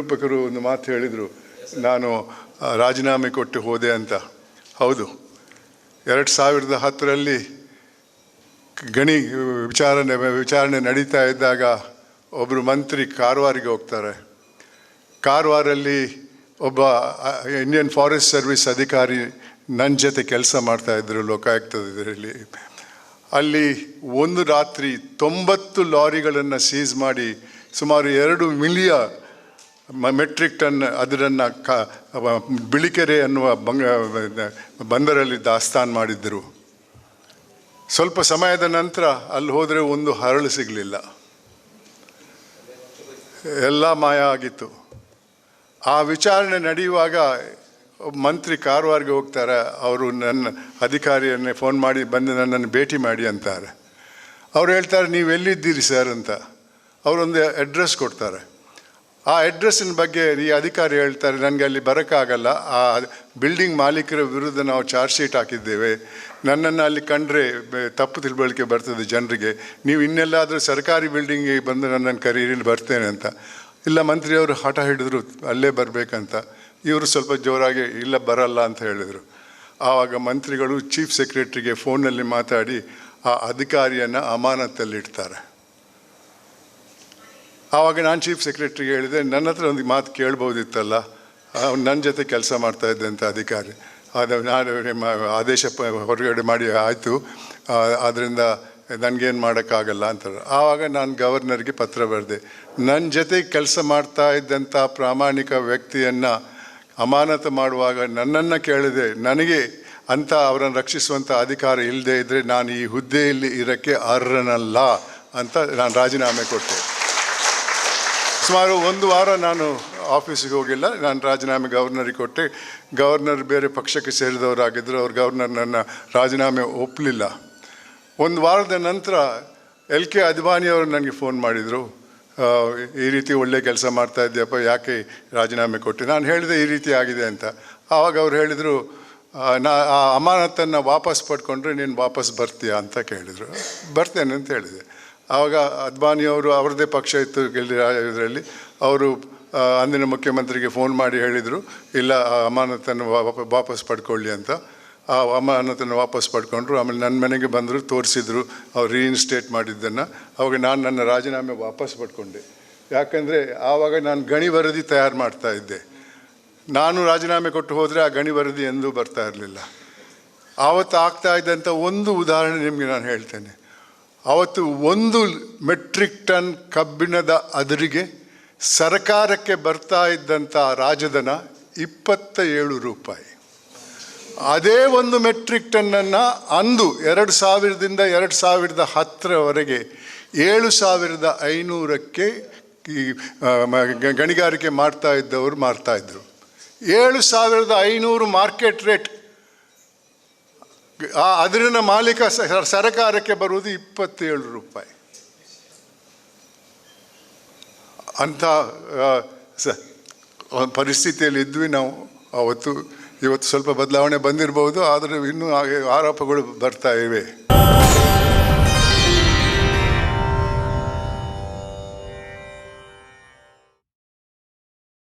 ನಿರೂಪಕರು ಒಂದು ಮಾತು ಹೇಳಿದರು, ನಾನು ರಾಜೀನಾಮೆ ಕೊಟ್ಟು ಹೋದೆ ಅಂತ. ಹೌದು, 2010ರಲ್ಲಿ ಗಣಿ ವಿಚಾರಣೆ ನಡೀತಾ ಇದ್ದಾಗ ಒಬ್ಬರು ಮಂತ್ರಿ ಕಾರವಾರಿಗೆ ಹೋಗ್ತಾರೆ. ಕಾರವಾರಲ್ಲಿ ಒಬ್ಬ ಇಂಡಿಯನ್ ಫಾರೆಸ್ಟ್ ಸರ್ವಿಸ್ ಅಧಿಕಾರಿ ನನ್ನ ಜೊತೆ ಕೆಲಸ ಮಾಡ್ತಾಯಿದ್ರು ಲೋಕಾಯುಕ್ತದ ಇದರಲ್ಲಿ. ಅಲ್ಲಿ ಒಂದು ರಾತ್ರಿ 90 ಲಾರಿಗಳನ್ನು ಸೀಸ್ ಮಾಡಿ ಸುಮಾರು 2 ಮಿಲಿಯನ್ ಮೆಟ್ರಿಕ್ ಟನ್ ಅದನ್ನು ಬಿಳಿಕೆರೆ ಅನ್ನುವ ಬಂದರಲ್ಲಿ ದಾಸ್ತಾನು ಮಾಡಿದ್ದರು. ಸ್ವಲ್ಪ ಸಮಯದ ನಂತರ ಅಲ್ಲಿ ಹೋದರೆ ಒಂದು ಹರಳು ಸಿಗಲಿಲ್ಲ, ಎಲ್ಲ ಮಾಯ ಆಗಿತ್ತು. ಆ ವಿಚಾರಣೆ ನಡೆಯುವಾಗ ಮಂತ್ರಿ ಕಾರವಾರಿಗೆ ಹೋಗ್ತಾರೆ. ಅವರು ನನ್ನ ಅಧಿಕಾರಿಯನ್ನೇ ಫೋನ್ ಮಾಡಿ ಬಂದು ನನ್ನನ್ನು ಭೇಟಿ ಮಾಡಿ ಅಂತಾರೆ. ಅವ್ರು ಹೇಳ್ತಾರೆ, ನೀವು ಎಲ್ಲಿದ್ದೀರಿ ಸರ್ ಅಂತ. ಅವರೊಂದು ಅಡ್ರೆಸ್ ಕೊಡ್ತಾರೆ. ಆ ಅಡ್ರೆಸ್ಸಿನ ಬಗ್ಗೆ ಈ ಅಧಿಕಾರಿ ಹೇಳ್ತಾರೆ, ನನಗೆ ಅಲ್ಲಿ ಬರೋಕ್ಕಾಗಲ್ಲ, ಆ ಬಿಲ್ಡಿಂಗ್ ಮಾಲೀಕರ ವಿರುದ್ಧ ನಾವು ಚಾರ್ಜ್ ಶೀಟ್ ಹಾಕಿದ್ದೇವೆ, ನನ್ನನ್ನು ಅಲ್ಲಿ ಕಂಡ್ರೆ ತಪ್ಪು ತಿಳುವಳಿಕೆ ಬರ್ತದೆ ಜನರಿಗೆ, ನೀವು ಇನ್ನೆಲ್ಲಾದರೂ ಸರ್ಕಾರಿ ಬಿಲ್ಡಿಂಗಿಗೆ ಬಂದು ನನ್ನನ್ನು ಕರೀರಿ, ಬರ್ತೇನೆ ಅಂತ. ಇಲ್ಲ, ಮಂತ್ರಿಯವರು ಹಠ ಹಿಡಿದ್ರು ಅಲ್ಲೇ ಬರಬೇಕಂತ. ಇವರು ಸ್ವಲ್ಪ ಜೋರಾಗಿ ಇಲ್ಲ ಬರಲ್ಲ ಅಂತ ಹೇಳಿದರು. ಆವಾಗ ಮಂತ್ರಿಗಳು ಚೀಫ್ ಸೆಕ್ರೆಟ್ರಿಗೆ ಫೋನಲ್ಲಿ ಮಾತಾಡಿ ಆ ಅಧಿಕಾರಿಯನ್ನು ಅಮಾನತಲ್ಲಿಡ್ತಾರೆ. ಆವಾಗ ನಾನು ಚೀಫ್ ಸೆಕ್ರೆಟ್ರಿಗೆ ಹೇಳಿದೆ, ನನ್ನ ಹತ್ರ ಒಂದು ಮಾತು ಕೇಳ್ಬೋದಿತ್ತಲ್ಲ, ನನ್ನ ಜೊತೆ ಕೆಲಸ ಮಾಡ್ತಾಯಿದ್ದೆ ಅಂತ ಅಧಿಕಾರಿ. ನಾನು ಆದೇಶ ಹೊರಗಡೆ ಮಾಡಿ ಆಯಿತು, ಆದ್ದರಿಂದ ನನಗೇನು ಮಾಡೋಕ್ಕಾಗಲ್ಲ ಅಂತಾರೆ. ಆವಾಗ ನಾನು ಗವರ್ನರ್ಗೆ ಪತ್ರ ಬರೆದೆ, ನನ್ನ ಜೊತೆ ಕೆಲಸ ಮಾಡ್ತಾ ಇದ್ದಂಥ ಪ್ರಾಮಾಣಿಕ ವ್ಯಕ್ತಿಯನ್ನು ಅಮಾನತು ಮಾಡುವಾಗ ನನ್ನನ್ನು ಕೇಳಿದೆ, ನನಗೆ ಅಂತ ಅವರನ್ನು ರಕ್ಷಿಸುವಂಥ ಅಧಿಕಾರ ಇಲ್ಲದೆ ಇದ್ದರೆ ನಾನು ಈ ಹುದ್ದೆಯಲ್ಲಿ ಇರೋಕ್ಕೆ ಅರ್ಹನಲ್ಲ ಅಂತ ನಾನು ರಾಜೀನಾಮೆ ಕೊಟ್ಟೆ. ಸುಮಾರು 1 ವಾರ ನಾನು ಆಫೀಸಿಗೆ ಹೋಗಿಲ್ಲ. ನಾನು ರಾಜೀನಾಮೆ ಗವರ್ನರಿಗೆ ಕೊಟ್ಟೆ. ಗವರ್ನರ್ ಬೇರೆ ಪಕ್ಷಕ್ಕೆ ಸೇರಿದವರಾಗಿದ್ದರು. ಅವ್ರು ಗವರ್ನರ್ ನನ್ನ ರಾಜೀನಾಮೆ ಒಪ್ಪಲಿಲ್ಲ. 1 ವಾರದ ನಂತರ LK ಅದ್ವಾನಿಯವರು ನನಗೆ ಫೋನ್ ಮಾಡಿದರು, ಈ ರೀತಿ ಒಳ್ಳೆ ಕೆಲಸ ಮಾಡ್ತಾ ಇದ್ದೀಯಪ್ಪ, ಯಾಕೆ ರಾಜೀನಾಮೆ ಕೊಟ್ಟೆ? ನಾನು ಹೇಳಿದೆ ಈ ರೀತಿ ಆಗಿದೆ ಅಂತ. ಆವಾಗ ಅವ್ರು ಹೇಳಿದರು, ಆ ಅಮಾನತನ್ನು ವಾಪಸ್ ಪಡ್ಕೊಂಡ್ರೆ ನೀನು ವಾಪಸ್ ಬರ್ತೀಯಾ ಅಂತ ಕೇಳಿದರು. ಬರ್ತೇನೆ ಅಂತ ಹೇಳಿದೆ. ಆವಾಗ ಅದ್ವಾನಿಯವರು ಅವ್ರದ್ದೇ ಪಕ್ಷ ಇತ್ತು ಇದರಲ್ಲಿ, ಅವರು ಅಂದಿನ ಮುಖ್ಯಮಂತ್ರಿಗೆ ಫೋನ್ ಮಾಡಿ ಹೇಳಿದರು, ಇಲ್ಲ ಅಮಾನತನ್ನು ವಾಪಸ್ ಪಡ್ಕೊಳ್ಳಿ ಅಂತ. ಆ ಅಮಾನತನ್ನು ವಾಪಸ್ ಪಡ್ಕೊಂಡ್ರು. ಆಮೇಲೆ ನನ್ನ ಮನೆಗೆ ಬಂದರು, ತೋರಿಸಿದ್ರು ಅವ್ರು ರೀಇನ್ಸ್ಟೇಟ್ ಮಾಡಿದ್ದನ್ನು. ಅವಾಗ ನಾನು ನನ್ನ ರಾಜೀನಾಮೆ ವಾಪಸ್ ಪಡ್ಕೊಂಡೆ. ಯಾಕಂದರೆ ಆವಾಗ ನಾನು ಗಣಿ ವರದಿ ತಯಾರು ಮಾಡ್ತಾ ಇದ್ದೆ. ನಾನು ರಾಜೀನಾಮೆ ಕೊಟ್ಟು ಹೋದರೆ ಆ ಗಣಿ ವರದಿ ಎಂದೂ ಬರ್ತಾ ಇರಲಿಲ್ಲ. ಆವತ್ತು ಆಗ್ತಾ ಇದ್ದಂಥ ಒಂದು ಉದಾಹರಣೆ ನಿಮಗೆ ನಾನು ಹೇಳ್ತೇನೆ. ಆವತ್ತು 1 ಮೆಟ್ರಿಕ್ ಟನ್ ಕಬ್ಬಿಣದ ಅದಿರಿಗೆ ಸರ್ಕಾರಕ್ಕೆ ಬರ್ತಾ ಇದ್ದಂಥ ರಾಜಧನ 27 ರೂಪಾಯಿ. ಅದೇ 1 ಮೆಟ್ರಿಕ್ ಟನ್ನನ್ನು ಅಂದು 2000ದಿಂದ 2010ರವರೆಗೆ 7500ಕ್ಕೆ ಈ ಗಣಿಗಾರಿಕೆ ಮಾಡ್ತಾ ಇದ್ದವರು ಮಾರ್ತಾಯಿದ್ರು. 7500 ಮಾರ್ಕೆಟ್ ರೇಟ್. ಆ ಅದರಿನ ಮಾಲೀಕ ಸರಕಾರಕ್ಕೆ ಬರುವುದು 27 ರೂಪಾಯಿ. ಅಂಥ ಪರಿಸ್ಥಿತಿಯಲ್ಲಿ ಇದ್ವಿ ನಾವು ಅವತ್ತು. ಇವತ್ತು ಸ್ವಲ್ಪ ಬದಲಾವಣೆ ಬಂದಿರಬಹುದು, ಆದರೆ ಇನ್ನೂ ಆರೋಪಗಳು ಬರ್ತಾ ಇವೆ.